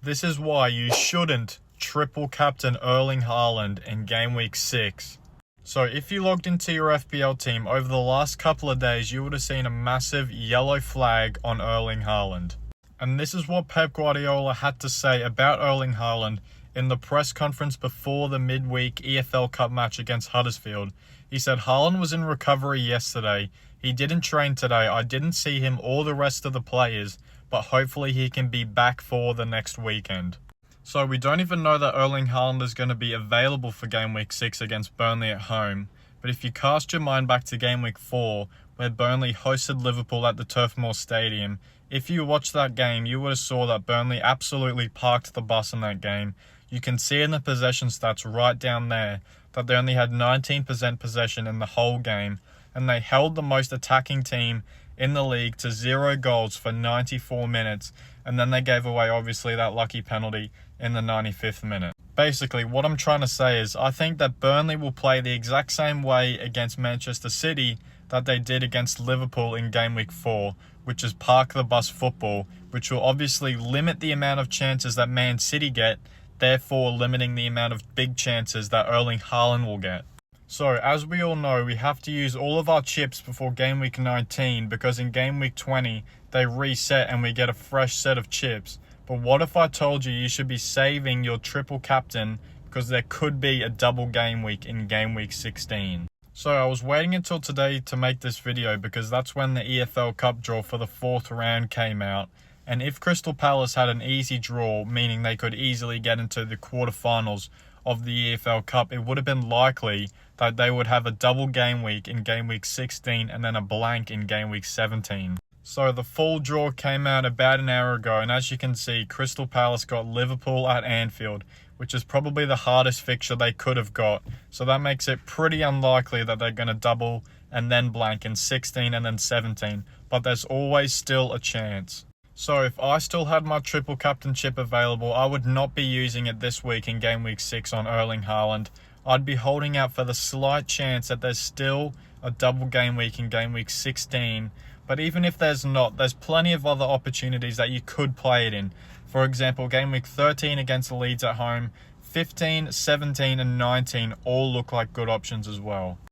This is why you shouldn't triple captain Erling Haaland in game week 6. So if you logged into your FPL team over the last couple of days, you would have seen a massive yellow flag on Erling Haaland. And this is what Pep Guardiola had to say about Erling Haaland in the press conference before the midweek EFL Cup match against Huddersfield. He said, "Haaland was in recovery yesterday. He didn't train today. I didn't see him or the rest of the players, but hopefully he can be back for the next weekend." So we don't even know that Erling Haaland is going to be available for game week 6 against Burnley at home. But if you cast your mind back to game week 4, where Burnley hosted Liverpool at the Turf Moor Stadium, if you watched that game, you would have saw that Burnley absolutely parked the bus in that game. You can see in the possession stats right down there that they only had 19% possession in the whole game, and they held the most attacking team in the league to 0 goals for 94 minutes, and then they gave away obviously that lucky penalty in the 95th minute. Basically, what I'm trying to say is I think that Burnley will play the exact same way against Manchester City that they did against Liverpool in game week 4, which is park the bus football, which will obviously limit the amount of chances that Man City get, therefore limiting the amount of big chances that Erling Haaland will get. So, as we all know, we have to use all of our chips before game week 19 because in game week 20, they reset and we get a fresh set of chips. But what if I told you should be saving your triple captain because there could be a double game week in game week 16? So I was waiting until today to make this video because that's when the EFL Cup draw for the 4th round came out. And if Crystal Palace had an easy draw, meaning they could easily get into the quarterfinals of the EFL Cup, it would have been likely that they would have a double game week in game week 16 and then a blank in game week 17. So the full draw came out about an hour ago, and as you can see, Crystal Palace got Liverpool at Anfield, which is probably the hardest fixture they could have got. So that makes it pretty unlikely that they're going to double and then blank in 16 and then 17, but there's always still a chance. So if I still had my triple captain chip available, I would not be using it this week in game week 6 on Erling Haaland. I'd be holding out for the slight chance that there's still a double game week in game week 16. But even if there's not, there's plenty of other opportunities that you could play it in. For example, game week 13 against Leeds at home, 15, 17 and 19 all look like good options as well.